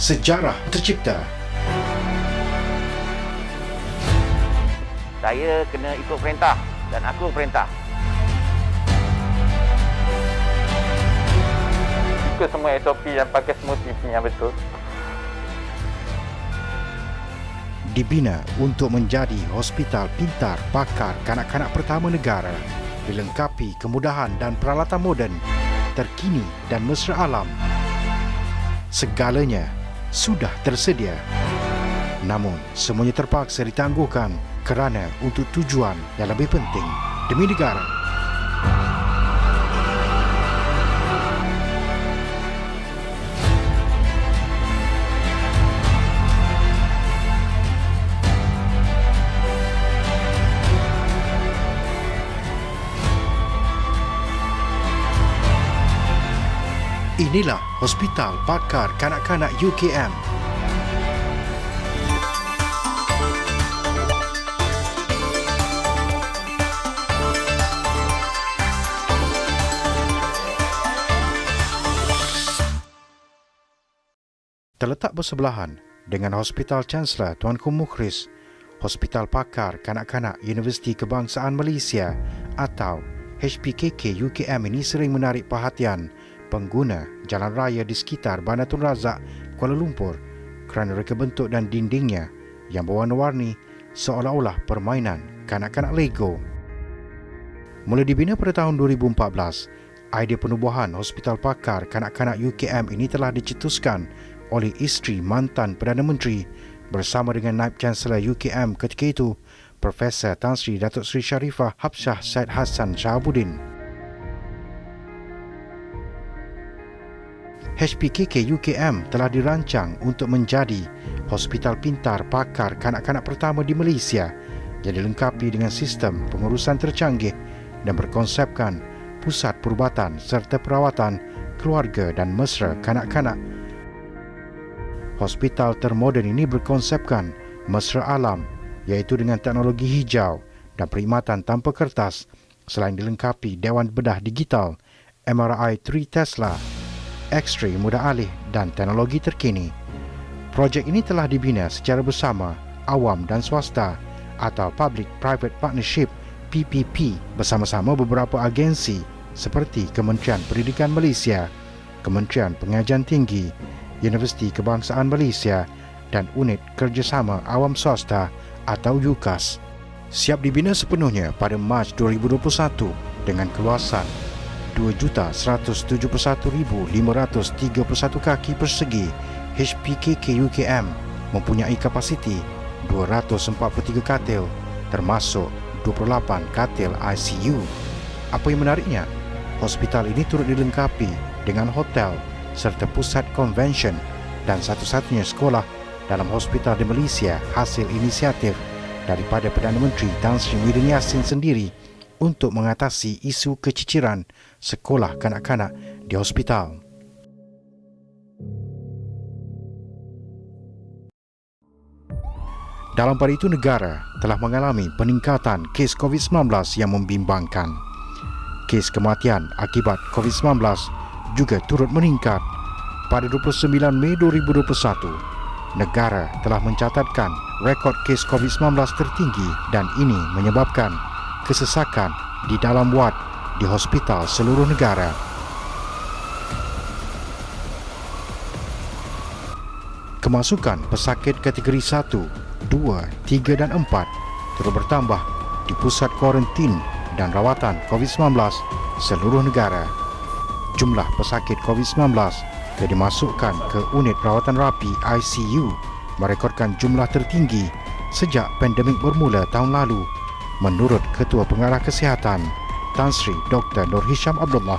sejarah tercipta. Saya kena ikut perintah dan aku perintah. Ikut semua SOP dan pakai semua TP yang betul. Dibina untuk menjadi hospital pintar pakar kanak-kanak pertama negara, dilengkapi kemudahan dan peralatan moden, terkini dan mesra alam. Segalanya sudah tersedia. Namun, semuanya terpaksa ditangguhkan kerana untuk tujuan yang lebih penting, demi negara. Inilah Hospital Pakar Kanak-kanak UKM. Terletak bersebelahan dengan Hospital Chancellor Tuanku Mukhris, Hospital Pakar Kanak-kanak Universiti Kebangsaan Malaysia atau HPKK UKM ini sering menarik perhatian pengguna jalan raya di sekitar Bandar Tun Razak, Kuala Lumpur kerana reka bentuk dan dindingnya yang berwarna-warni seolah-olah permainan kanak-kanak Lego. Mula dibina pada tahun 2014, idea penubuhan Hospital Pakar Kanak-kanak UKM ini telah dicetuskan oleh isteri mantan Perdana Menteri bersama dengan Naib Chancellor UKM ketika itu, Profesor Tan Sri Datuk Seri Sharifah Habsyah Said Hassan Shahabuddin. HPKK UKM telah dirancang untuk menjadi hospital pintar pakar kanak-kanak pertama di Malaysia yang dilengkapi dengan sistem pengurusan tercanggih dan berkonsepkan pusat perubatan serta perawatan keluarga dan mesra kanak-kanak. Hospital termoden ini berkonsepkan mesra alam iaitu dengan teknologi hijau dan perkhidmatan tanpa kertas selain dilengkapi Dewan Bedah Digital, MRI 3 Tesla, X-ray mudah alih dan teknologi terkini. Projek ini telah dibina secara bersama awam dan swasta atau Public-Private Partnership PPP bersama-sama beberapa agensi seperti Kementerian Pendidikan Malaysia, Kementerian Pengajian Tinggi, Universiti Kebangsaan Malaysia dan Unit Kerjasama Awam Swasta atau UKAS. Siap dibina sepenuhnya pada Mac 2021 dengan keluasan 2,171,531 kaki persegi. HPKK UKM mempunyai kapasiti 243 katil termasuk 28 katil ICU. Apa yang menariknya, hospital ini turut dilengkapi dengan hotel serta pusat convention dan satu-satunya sekolah dalam hospital di Malaysia hasil inisiatif daripada Perdana Menteri Tan Sri Muhyiddin Yassin sendiri untuk mengatasi isu keciciran sekolah kanak-kanak di hospital. Dalam pada itu, negara telah mengalami peningkatan kes COVID-19 yang membimbangkan. Kes kematian akibat COVID-19 juga turut meningkat. Pada 29 Mei 2021, negara telah mencatatkan rekod kes COVID-19 tertinggi dan ini menyebabkan kesesakan di dalam wad di hospital seluruh negara. Kemasukan pesakit kategori 1, 2, 3 dan 4 terus bertambah di pusat kuarantin dan rawatan COVID-19 seluruh negara. Jumlah pesakit COVID-19 yang dimasukkan ke unit rawatan rapi ICU merekodkan jumlah tertinggi sejak pandemik bermula tahun lalu, menurut Ketua Pengarah Kesihatan Tan Sri Dr. Nur Hisham Abdullah.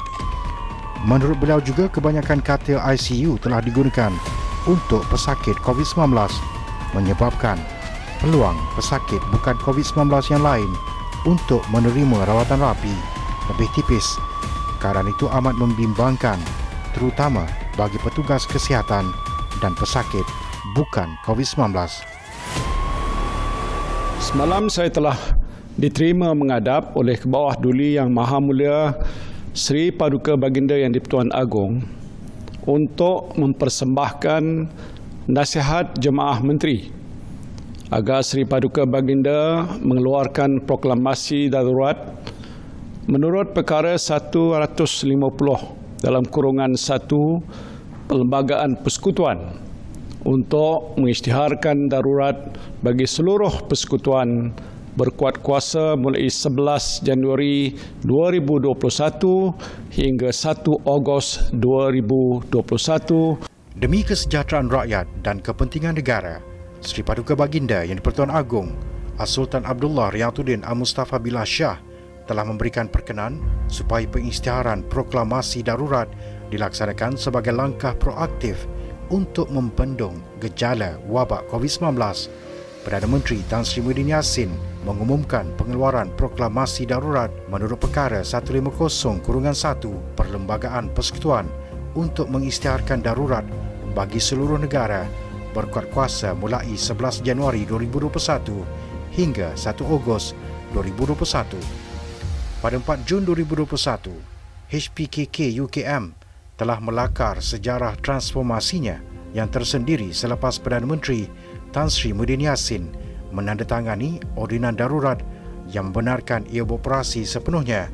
Menurut beliau juga kebanyakan katil ICU telah digunakan untuk pesakit COVID-19 menyebabkan peluang pesakit bukan COVID-19 yang lain untuk menerima rawatan rapi lebih tipis. Keadaan itu amat membimbangkan terutama bagi petugas kesihatan dan pesakit bukan COVID-19. Semalam saya telah diterima menghadap oleh Kebawah Duli Yang Maha Mulia Sri Paduka Baginda Yang di-Pertuan Agong untuk mempersembahkan nasihat Jemaah Menteri agar Sri Paduka Baginda mengeluarkan proklamasi darurat menurut perkara 150 dalam kurungan 1 Perlembagaan Persekutuan untuk mengisytiharkan darurat bagi seluruh persekutuan berkuat kuasa mulai 11 Januari 2021 hingga 1 Ogos 2021. Demi kesejahteraan rakyat dan kepentingan negara, Sri Paduka Baginda Yang di-Pertuan Agong As-Sultan Abdullah Riyatuddin Al-Mustafa Billah Shah telah memberikan perkenan supaya pengisytiharan proklamasi darurat dilaksanakan sebagai langkah proaktif untuk membendung gejala wabak COVID-19. Perdana Menteri Tan Sri Muhyiddin Yassin mengumumkan pengeluaran proklamasi darurat menurut perkara 150/1 Perlembagaan Persekutuan untuk mengisytiharkan darurat bagi seluruh negara berkuat kuasa mulai 11 Januari 2021 hingga 1 Ogos 2021. Pada 4 Jun 2021, HPKK UKM telah melakar sejarah transformasinya yang tersendiri selepas Perdana Menteri Tan Sri Muhyiddin Yassin menandatangani ordinan darurat yang membenarkan ia beroperasi sepenuhnya.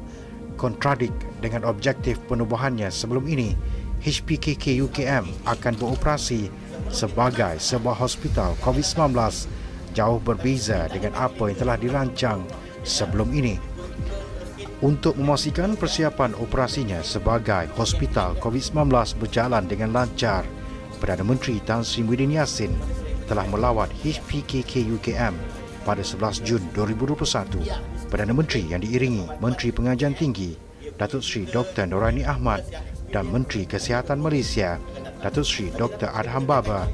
Kontradik dengan objektif penubuhannya sebelum ini, HPKK UKM akan beroperasi sebagai sebuah hospital COVID-19 jauh berbeza dengan apa yang telah dirancang sebelum ini. Untuk memastikan persiapan operasinya sebagai hospital COVID-19 berjalan dengan lancar, Perdana Menteri Tan Sri Muhyiddin Yassin telah melawat HPKK UKM pada 11 Jun 2021. Perdana Menteri yang diiringi Menteri Pengajian Tinggi Datuk Seri Dr. Noorani Ahmad dan Menteri Kesihatan Malaysia Datuk Seri Dr. Adham Baba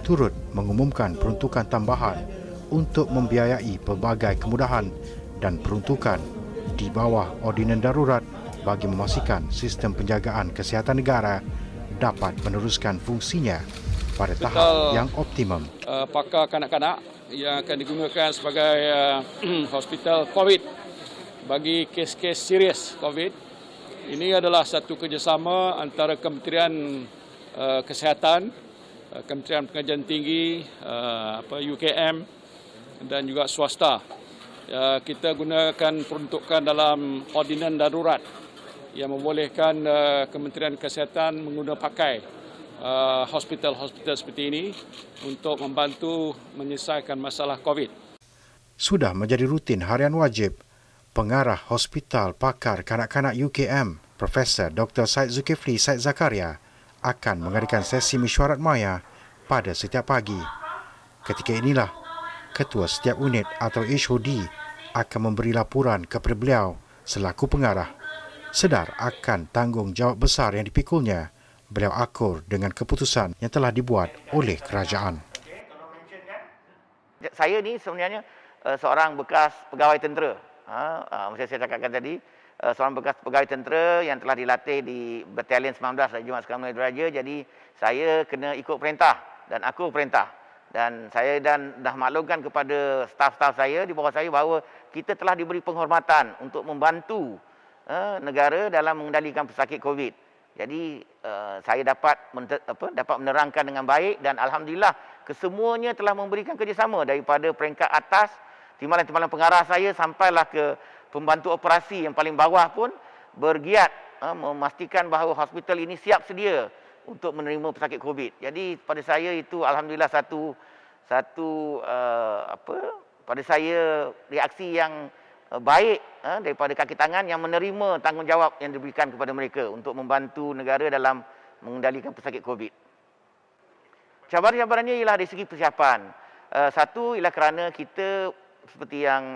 turut mengumumkan peruntukan tambahan untuk membiayai pelbagai kemudahan dan peruntukan di bawah ordinan darurat bagi memastikan sistem penjagaan kesihatan negara dapat meneruskan fungsinya pada tahap yang optimum. Pakar kanak-kanak yang akan digunakan sebagai hospital COVID bagi kes-kes serius COVID. Ini adalah satu kerjasama antara Kementerian Kesihatan, Kementerian Pengajian Tinggi, UKM dan juga swasta. Kita gunakan peruntukan dalam ordinan darurat yang membolehkan Kementerian Kesihatan menggunakan pakai hospital-hospital seperti ini untuk membantu menyelesaikan masalah COVID. Sudah menjadi rutin harian wajib, Pengarah Hospital Pakar Kanak-Kanak UKM, Profesor Dr. Syed Zulkifli Syed Zakaria akan mengadakan sesi mesyuarat maya pada setiap pagi. Ketika inilah, Ketua Setiap Unit atau HOD akan memberi laporan kepada beliau selaku pengarah. Sedar akan tanggungjawab besar yang dipikulnya, beliau akur dengan keputusan yang telah dibuat oleh kerajaan. Saya ni sebenarnya seorang bekas pegawai tentera. Macam saya cakapkan tadi, seorang bekas pegawai tentera yang telah dilatih di Batalion 19 Regimen Askar Melayu Diraja. Jadi saya kena ikut perintah dan aku perintah. Dan saya dah maklumkan kepada staf-staf saya di bawah saya bahawa kita telah diberi penghormatan untuk membantu negara dalam mengendalikan pesakit COVID. Jadi saya dapat menerangkan dengan baik dan alhamdulillah kesemuanya telah memberikan kerjasama daripada peringkat atas timbalan-timbalan pengarah saya sampailah ke pembantu operasi yang paling bawah pun bergiat memastikan bahawa hospital ini siap sedia untuk menerima pesakit COVID. Jadi pada saya itu alhamdulillah pada saya reaksi yang baik daripada kaki tangan yang menerima tanggungjawab yang diberikan kepada mereka untuk membantu negara dalam mengendalikan pesakit COVID. Cabaran-cabarannya ialah dari segi persiapan. Satu ialah kerana kita seperti yang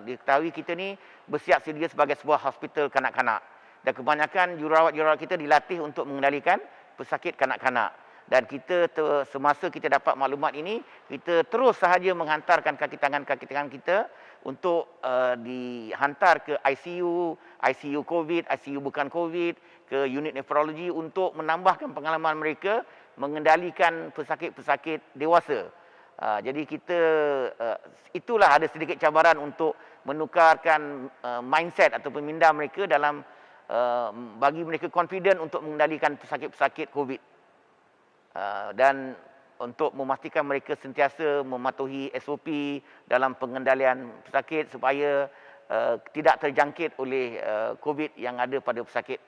diketahui kita ni bersiap sedia sebagai sebuah hospital kanak-kanak. Dan kebanyakan jururawat-jururawat kita dilatih untuk mengendalikan pesakit kanak-kanak. Dan kita semasa kita dapat maklumat ini, kita terus sahaja menghantarkan kaki tangan kita untuk dihantar ke ICU, ICU COVID, ICU bukan COVID, ke unit nefrologi untuk menambahkan pengalaman mereka mengendalikan pesakit-pesakit dewasa. Jadi itulah ada sedikit cabaran untuk menukarkan mindset ataupun minda mereka dalam bagi mereka confident untuk mengendalikan pesakit-pesakit COVID. Dan untuk memastikan mereka sentiasa mematuhi SOP dalam pengendalian pesakit supaya tidak terjangkit oleh COVID yang ada pada pesakit.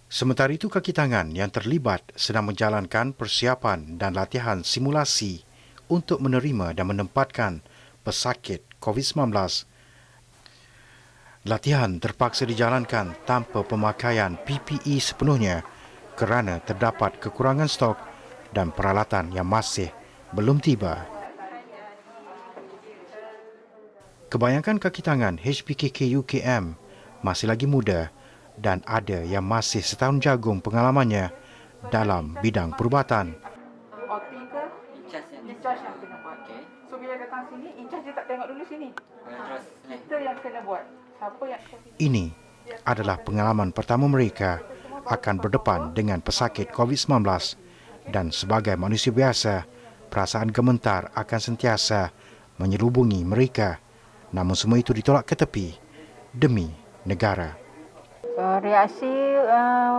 Sementara itu, kaki tangan yang terlibat sedang menjalankan persiapan dan latihan simulasi untuk menerima dan menempatkan pesakit COVID-19. Latihan terpaksa dijalankan tanpa pemakaian PPE sepenuhnya kerana terdapat kekurangan stok dan peralatan yang masih belum tiba. Kebanyakan kaki tangan HPKK UKM masih lagi muda dan ada yang masih setahun jagung pengalamannya dalam bidang perubatan. OT ke? Ijaz yang kena buat. So bila datang sini, Ijaz dia tak tengok dulu sini. Kita yang kena buat. Siapa yang... Ini adalah pengalaman pertama mereka akan berdepan dengan pesakit COVID-19 dan sebagai manusia biasa, perasaan gemetar akan sentiasa menyelubungi mereka. Namun semua itu ditolak ke tepi demi negara. Reaksi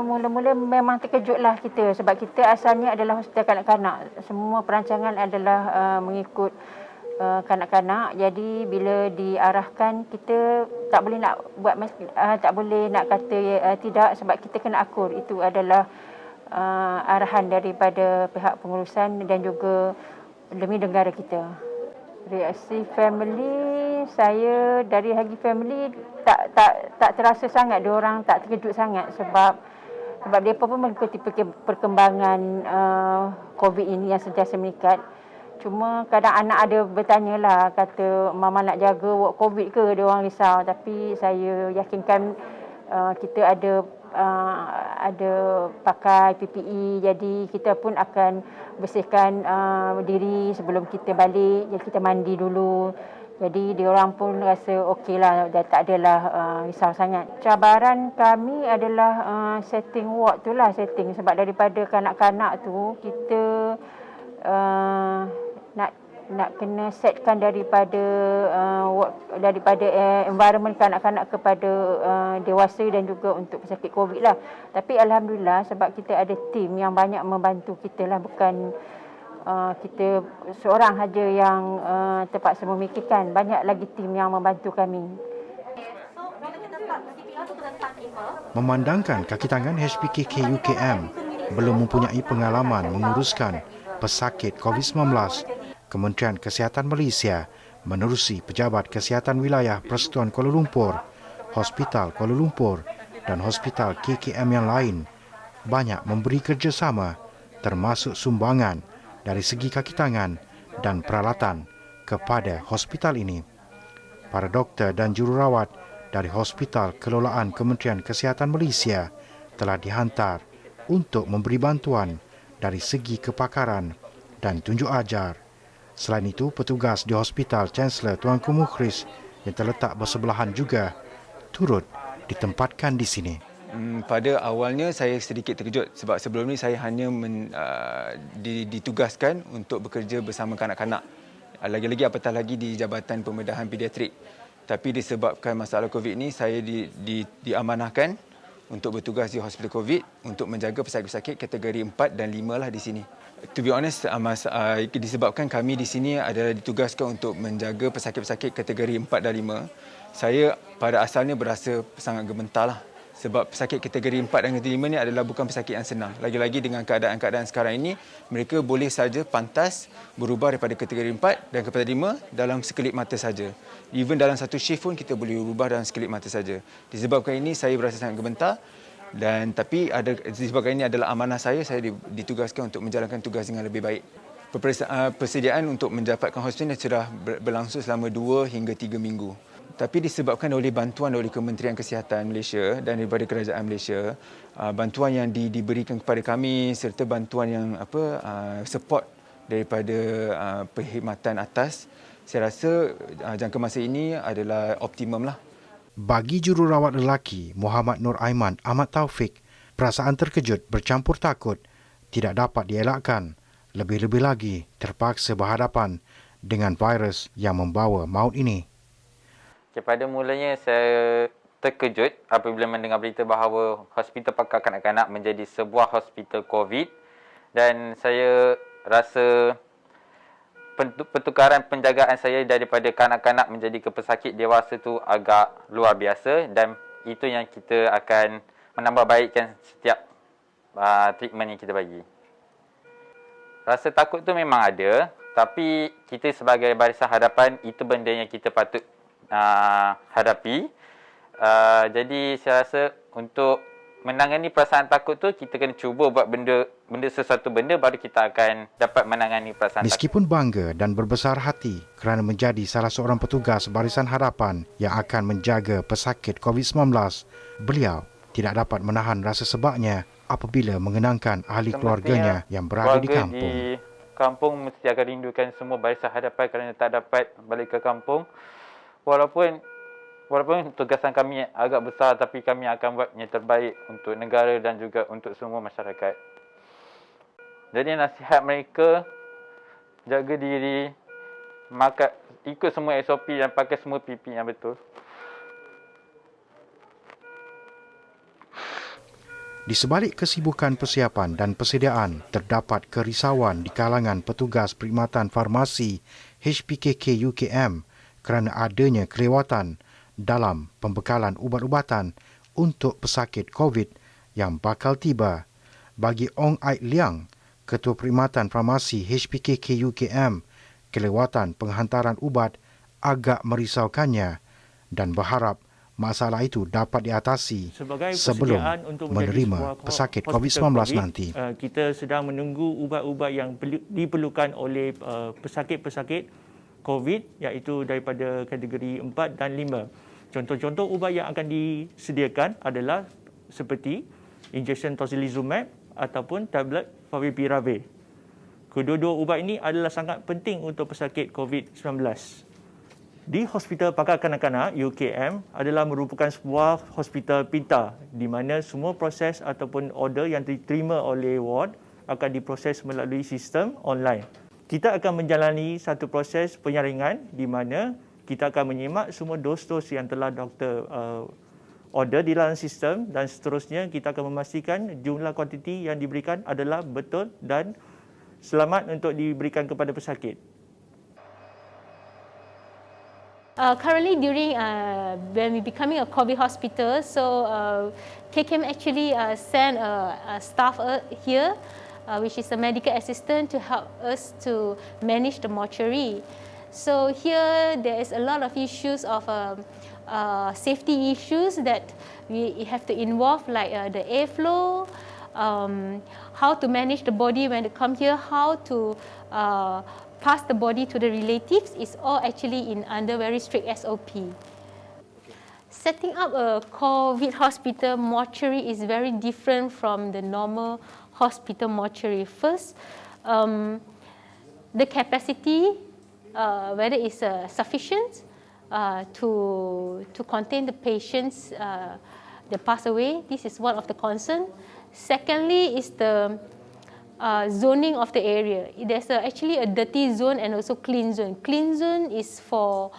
mula-mula memang terkejutlah kita sebab kita asalnya adalah hospital kanak-kanak. Semua perancangan adalah mengikut kanak-kanak. Jadi bila diarahkan kita tak boleh nak buat tak boleh nak kata tidak sebab kita kena akur. Itu adalah arahan daripada pihak pengurusan dan juga demi negara kita. Reaksi family saya dari segi family tak terasa sangat, diorang tak terkejut sangat sebab mereka pun mengikuti perkembangan COVID ini yang sentiasa meningkat. Cuma kadang anak ada bertanyalah, kata mama nak jaga work COVID ke, diorang risau, tapi saya yakinkan kita ada pakai PPE, jadi kita pun akan bersihkan diri sebelum kita balik, jadi kita mandi dulu. Jadi diorang pun rasa okeylah, dah tak adalah risau sangat. Cabaran kami adalah setting ward tu lah, setting sebab daripada kanak-kanak tu kita nak kena setkan daripada environment kanak-kanak kepada dewasa dan juga untuk pesakit COVID lah. Tapi alhamdulillah sebab kita ada tim yang banyak membantu kita lah, bukan kita seorang saja yang terpaksa memikirkan, banyak lagi tim yang membantu kami. Memandangkan kaki tangan HPKK UKM belum mempunyai pengalaman menguruskan pesakit COVID-19, Kementerian Kesihatan Malaysia menerusi Pejabat Kesihatan Wilayah Persekutuan Kuala Lumpur, Hospital Kuala Lumpur dan Hospital KKM yang lain banyak memberi kerjasama termasuk sumbangan dari segi kaki tangan dan peralatan kepada hospital ini. Para doktor dan jururawat dari Hospital Kelolaan Kementerian Kesihatan Malaysia telah dihantar untuk memberi bantuan dari segi kepakaran dan tunjuk ajar. Selain itu, petugas di Hospital Chancellor Tuanku Mukhris yang terletak bersebelahan juga turut ditempatkan di sini. Pada awalnya saya sedikit terkejut sebab sebelum ini saya hanya ditugaskan untuk bekerja bersama kanak-kanak. Lagi-lagi apatah lagi di Jabatan Pembedahan Pediatrik. Tapi disebabkan masalah COVID ini, saya diamanahkan untuk bertugas di Hospital COVID untuk menjaga pesakit-pesakit kategori 4 dan 5 lah di sini. To be honest, disebabkan kami di sini adalah ditugaskan untuk menjaga pesakit-pesakit kategori 4 dan 5, saya pada asalnya berasa sangat gemetar lah. Sebab pesakit kategori 4 dan kategori 5 ni adalah bukan pesakit yang senang. Lagi-lagi dengan keadaan-keadaan sekarang ini, mereka boleh saja pantas berubah daripada kategori 4 dan kepada 5 dalam sekelip mata saja. Even dalam satu shift pun kita boleh berubah dalam sekelip mata saja. Disebabkan ini saya berasa sangat gemetar. Tapi disebabkan ini adalah amanah saya ditugaskan untuk menjalankan tugas dengan lebih baik. Persediaan untuk mendapatkan hospital sudah berlangsung selama 2 hingga 3 minggu. Tapi disebabkan oleh bantuan oleh Kementerian Kesihatan Malaysia dan daripada Kerajaan Malaysia, bantuan yang diberikan kepada kami serta bantuan yang support daripada perkhidmatan atas, saya rasa jangka masa ini adalah optimum lah. Bagi jururawat lelaki Muhammad Nur Aiman Ahmad Taufik, perasaan terkejut bercampur takut tidak dapat dielakkan. Lebih-lebih lagi terpaksa berhadapan dengan virus yang membawa maut ini. Pada mulanya saya terkejut apabila mendengar berita bahawa Hospital Pakar Kanak-Kanak menjadi sebuah hospital COVID, dan saya rasa pertukaran penjagaan saya daripada kanak-kanak menjadi ke pesakit dewasa tu agak luar biasa, dan itu yang kita akan menambah baikkan setiap treatment yang kita bagi. Rasa takut tu memang ada, tapi kita sebagai barisan hadapan, itu benda yang kita patut hadapi. Jadi saya rasa untuk menangani perasaan takut tu, kita kena cuba buat sesuatu benda baru kita akan dapat menangani perasaan Meskipun bangga dan berbesar hati kerana menjadi salah seorang petugas barisan hadapan yang akan menjaga pesakit COVID-19, beliau tidak dapat menahan rasa sebabnya apabila mengenangkan ahli keluarganya yang berada di kampung. Di kampung mesti akan rindukan semua barisan hadapan kerana tak dapat balik ke kampung. Walaupun tugasan kami agak besar, tapi kami akan buat yang terbaik untuk negara dan juga untuk semua masyarakat. Jadi nasihat mereka, jaga diri, ikut semua SOP dan pakai semua PP yang betul. Di sebalik kesibukan persiapan dan persediaan, terdapat kerisauan di kalangan petugas perkhidmatan farmasi HPKK UKM kerana adanya kelewatan dalam pembekalan ubat-ubatan untuk pesakit COVID yang bakal tiba. Bagi Ong Ai Liang, Ketua Perkhidmatan Farmasi HPKK UKM, kelewatan penghantaran ubat agak merisaukannya dan berharap masalah itu dapat diatasi sebelum menerima pesakit COVID-19 nanti. Kita sedang menunggu ubat-ubat yang diperlukan oleh pesakit-pesakit COVID, iaitu daripada kategori 4 dan 5. Contoh-contoh ubat yang akan disediakan adalah seperti injection tocilizumab ataupun tablet favipiravir. Kedua-dua ubat ini adalah sangat penting untuk pesakit COVID-19. Di Hospital Pakar Kanak-Kanak UKM adalah merupakan sebuah hospital pintar di mana semua proses ataupun order yang diterima oleh ward akan diproses melalui sistem online. Kita akan menjalani satu proses penyaringan di mana kita akan menyimak semua dos-dos yang telah doktor order di dalam sistem, dan seterusnya kita akan memastikan jumlah kuantiti yang diberikan adalah betul dan selamat untuk diberikan kepada pesakit. Currently, during when we becoming a COVID hospital, so KKM actually sent a staff here, which is a medical assistant, to help us to manage the mortuary. So here there is a lot of issues of safety issues that we have to involve, like the airflow, how to manage the body when they come here, how to pass the body to the relatives, is all actually under very strict SOP. Setting up a COVID hospital mortuary is very different from the normal hospital mortuary. First, the capacity, whether it's sufficient to contain the patients that pass away. This is one of the concerns. Secondly is the zoning of the area. There's actually a dirty zone and also clean zone. Clean zone is for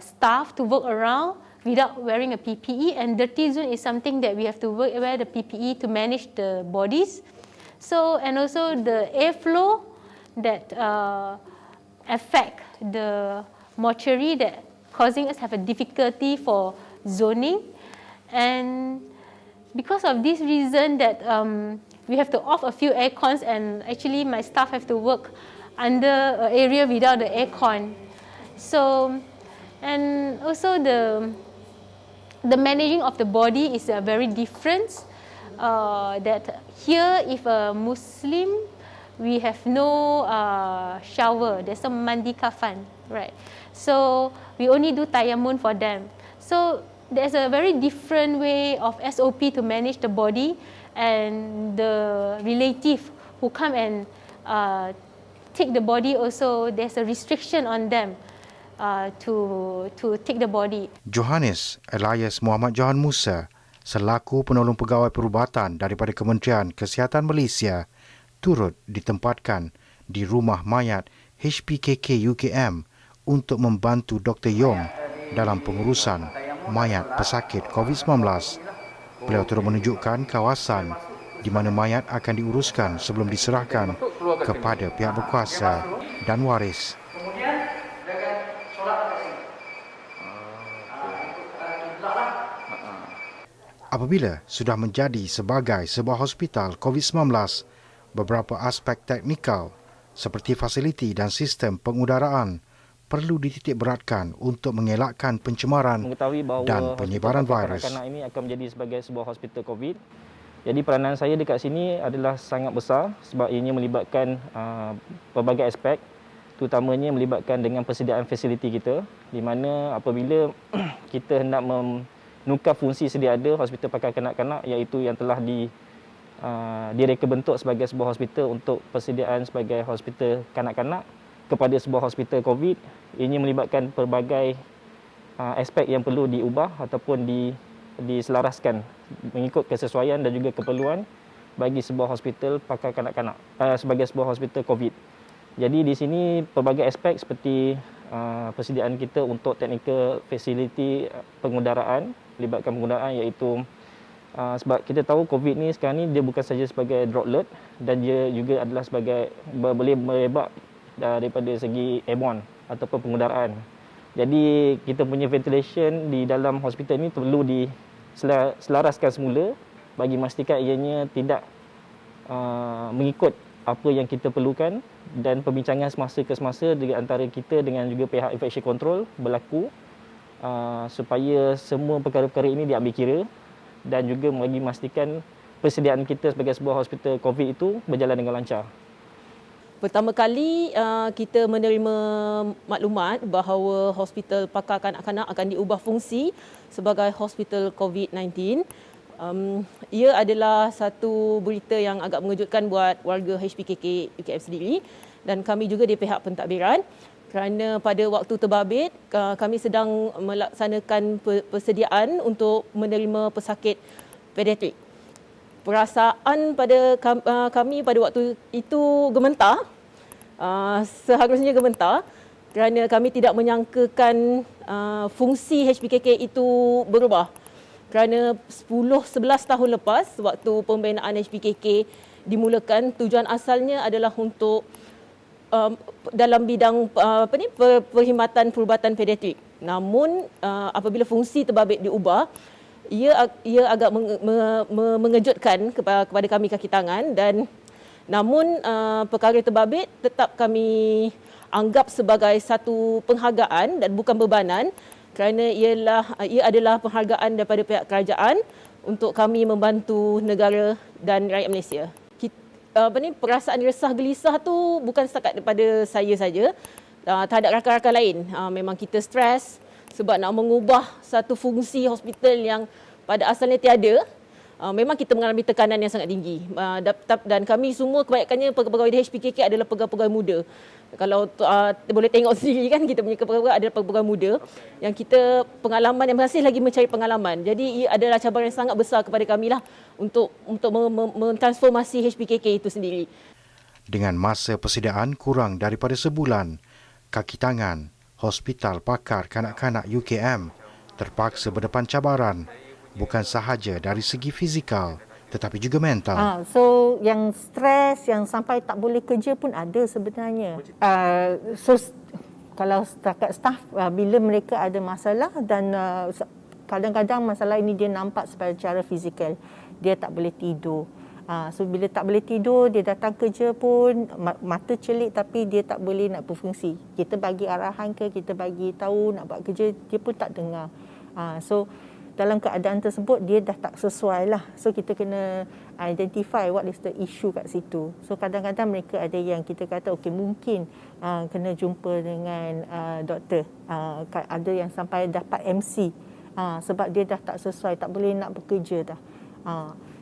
staff to work around without wearing a PPE, and dirty zone is something that we have to wear the PPE to manage the bodies. So, and also the airflow that affect the mortuary, that causing us have a difficulty for zoning. And because of this reason that we have to off a few aircons, and actually my staff have to work under an area without the aircon. So, and also the managing of the body is very different. That here, if a Muslim, we have no shower. There's a mandi kafan, right? So we only do tayammum for them. So there's a very different way of SOP to manage the body, and the relative who come and take the body also, there's a restriction on them to take the body. Johannes Elias Muhammad Johan Musa, selaku penolong pegawai perubatan daripada Kementerian Kesihatan Malaysia, turut ditempatkan di rumah mayat HPKK UKM untuk membantu Dr. Yong dalam pengurusan mayat pesakit COVID-19. Beliau turut menunjukkan kawasan di mana mayat akan diuruskan sebelum diserahkan kepada pihak berkuasa dan waris. Kemudian dengan solat kat sini. Apabila sudah menjadi sebagai sebuah hospital COVID-19, beberapa aspek teknikal seperti fasiliti dan sistem pengudaraan perlu dititikberatkan untuk mengelakkan pencemaran dan penyebaran virus. Kanak-kanak ini akan menjadi sebagai sebuah hospital COVID. Jadi peranan saya dekat sini adalah sangat besar sebab ianya melibatkan pelbagai aspek, terutamanya melibatkan dengan persediaan fasiliti kita, di mana apabila kita hendak menukar fungsi sedia ada hospital pakar kanak-kanak, iaitu yang telah direka bentuk sebagai sebuah hospital untuk persediaan sebagai hospital kanak-kanak kepada sebuah hospital COVID, ini melibatkan pelbagai aspek yang perlu diubah ataupun diselaraskan mengikut kesesuaian dan juga keperluan bagi sebuah hospital pakar kanak-kanak sebagai sebuah hospital COVID. Jadi di sini pelbagai aspek seperti persediaan kita untuk technical facility pengudaraan, melibatkan penggunaan iaitu sebab kita tahu COVID ni sekarang ni dia bukan saja sebagai droplet dan dia juga adalah sebagai boleh merebak daripada segi airborne ataupun pengudaraan. Jadi kita punya ventilation di dalam hospital ni perlu diselaraskan semula bagi memastikan ianya tidak mengikut apa yang kita perlukan, dan perbincangan semasa ke semasa di antara kita dengan juga pihak infection control berlaku supaya semua perkara-perkara ini diambil kira dan juga bagi memastikan persediaan kita sebagai sebuah hospital COVID itu berjalan dengan lancar. Pertama kali kita menerima maklumat bahawa hospital pakar kanak-kanak akan diubah fungsi sebagai hospital COVID-19. Ia adalah satu berita yang agak mengejutkan buat warga HPKK UKM sendiri dan kami juga di pihak pentadbiran, kerana pada waktu terbabit kami sedang melaksanakan persediaan untuk menerima pesakit pediatrik. Perasaan pada kami pada waktu itu gementar, seharusnya gementar, kerana kami tidak menyangkakan fungsi HPKK itu berubah. Kerana 10-11 tahun lepas, waktu pembinaan HPKK dimulakan, tujuan asalnya adalah untuk dalam bidang perkhidmatan perubatan pediatrik. Namun apabila fungsi terbabit diubah, ia agak mengejutkan kepada kami kaki tangan, dan namun perkara terbabit tetap kami anggap sebagai satu penghargaan dan bukan bebanan, kerana ia adalah penghargaan daripada pihak kerajaan untuk kami membantu negara dan rakyat Malaysia. Perasaan resah gelisah tu bukan setakat daripada saya saja, terhadap rakan-rakan lain. Memang kita stres sebab nak mengubah satu fungsi hospital yang pada asalnya tiada. Memang kita mengalami tekanan yang sangat tinggi, dan kami semua kebanyakannya pegawai di HPKK adalah pegawai muda. Kalau boleh tengok sendiri kan, kita punya pegawai adalah pegawai muda yang kita pengalaman yang masih lagi mencari pengalaman. Jadi ia adalah cabaran yang sangat besar kepada kami lah untuk mentransformasi HPKK itu sendiri. Dengan masa persediaan kurang daripada sebulan, kaki tangan Hospital Pakar Kanak-kanak UKM terpaksa berdepan cabaran bukan sahaja dari segi fizikal tetapi juga mental. So yang stres, yang sampai tak boleh kerja pun ada sebenarnya. So kalau setakat staff, bila mereka ada masalah dan kadang-kadang masalah ini dia nampak secara fizikal, dia tak boleh tidur. So bila tak boleh tidur, dia datang kerja pun mata celik tapi dia tak boleh nak berfungsi. Kita bagi arahan ke, kita bagi tahu nak buat kerja, dia pun tak dengar. So dalam keadaan tersebut dia dah tak sesuai lah. So kita kena identify what is the issue kat situ. So kadang-kadang mereka ada yang kita kata okey mungkin kena jumpa dengan doktor. Ada yang sampai dapat MC sebab dia dah tak sesuai, tak boleh nak bekerja dah.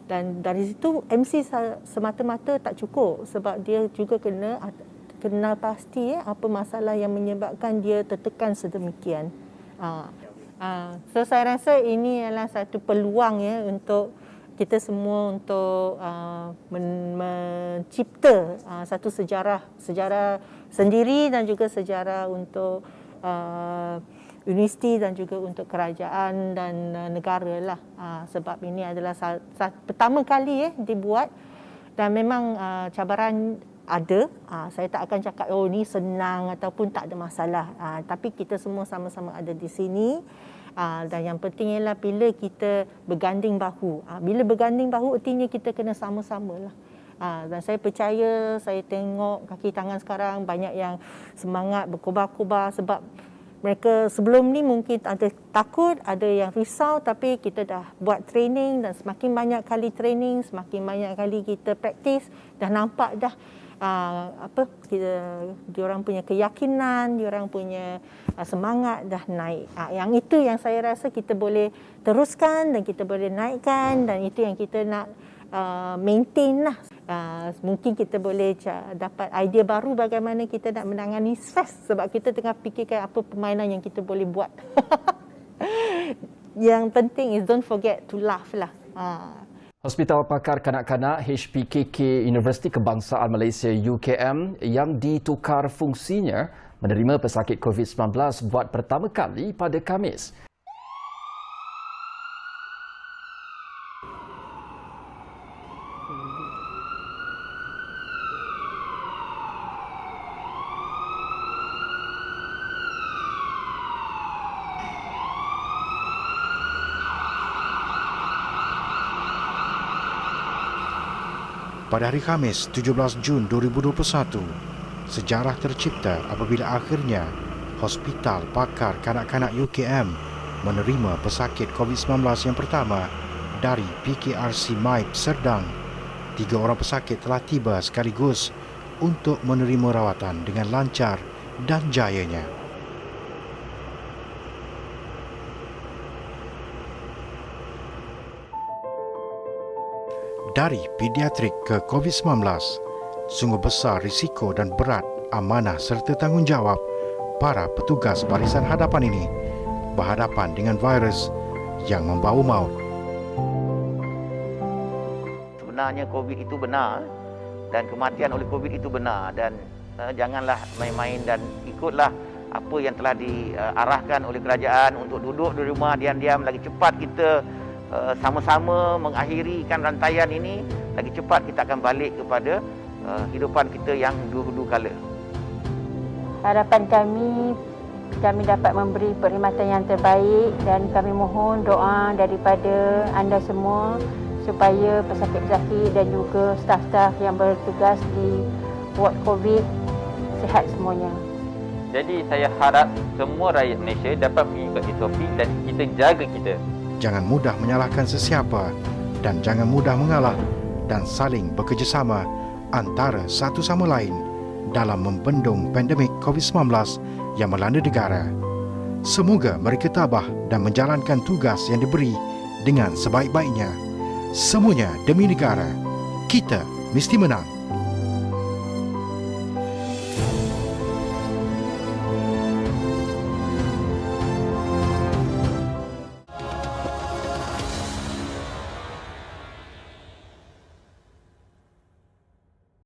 Dan dari situ MC semata-mata tak cukup sebab dia juga kena kenal pasti apa masalah yang menyebabkan dia tertekan sedemikian. So saya rasa ini adalah satu peluang ya untuk kita semua untuk mencipta satu sejarah sendiri dan juga sejarah untuk universiti dan juga untuk kerajaan dan negara lah. Sebab ini adalah pertama kali dibuat dan memang cabaran ada. Saya tak akan cakap oh ni senang ataupun tak ada masalah. Tapi kita semua sama-sama ada di sini. Dan yang penting ialah bila kita berganding bahu. Bila berganding bahu artinya kita kena sama-sama lah. Dan saya percaya, saya tengok kaki tangan sekarang banyak yang semangat berkobar-kobar sebab mereka sebelum ni mungkin ada takut, ada yang risau, tapi kita dah buat training dan semakin banyak kali training, semakin banyak kali kita praktis, dah nampak dah diorang punya keyakinan, diorang punya semangat dah naik. Yang itu yang saya rasa kita boleh teruskan dan kita boleh naikkan, dan itu yang kita nak maintain lah. Mungkin kita boleh dapat idea baru bagaimana kita nak menangani stres, sebab kita tengah fikirkan apa permainan yang kita boleh buat. Yang penting is don't forget to laugh lah. Hospital Pakar Kanak-Kanak HPKK Universiti Kebangsaan Malaysia UKM yang ditukar fungsinya menerima pesakit COVID-19 buat pertama kali pada Khamis. Pada hari Khamis, 17 Jun 2021, sejarah tercipta apabila akhirnya Hospital Pakar Kanak-Kanak UKM menerima pesakit COVID-19 yang pertama dari PKRC MAIP Serdang. 3 orang pesakit telah tiba sekaligus untuk menerima rawatan dengan lancar dan jayanya. Dari pediatrik ke COVID-19, sungguh besar risiko dan berat amanah serta tanggungjawab para petugas barisan hadapan ini berhadapan dengan virus yang membau maut. Sebenarnya COVID itu benar dan kematian oleh COVID itu benar, dan janganlah main-main dan ikutlah apa yang telah diarahkan oleh kerajaan untuk duduk di rumah diam-diam. Lagi cepat kita sama-sama mengakhirikan rantaian ini, lagi cepat kita akan balik kepada hidupan kita yang dulu kala. Harapan kami dapat memberi perkhidmatan yang terbaik, dan kami mohon doa daripada anda semua supaya pesakit-pesakit dan juga staf-staf yang bertugas di ward COVID sihat semuanya. Jadi saya harap semua rakyat Malaysia dapat mengikut SOP dan kita jaga kita. Jangan mudah menyalahkan sesiapa dan jangan mudah mengalah, dan saling bekerjasama antara satu sama lain dalam membendung pandemik COVID-19 yang melanda negara. Semoga mereka tabah dan menjalankan tugas yang diberi dengan sebaik-baiknya. Semuanya demi negara. Kita mesti menang.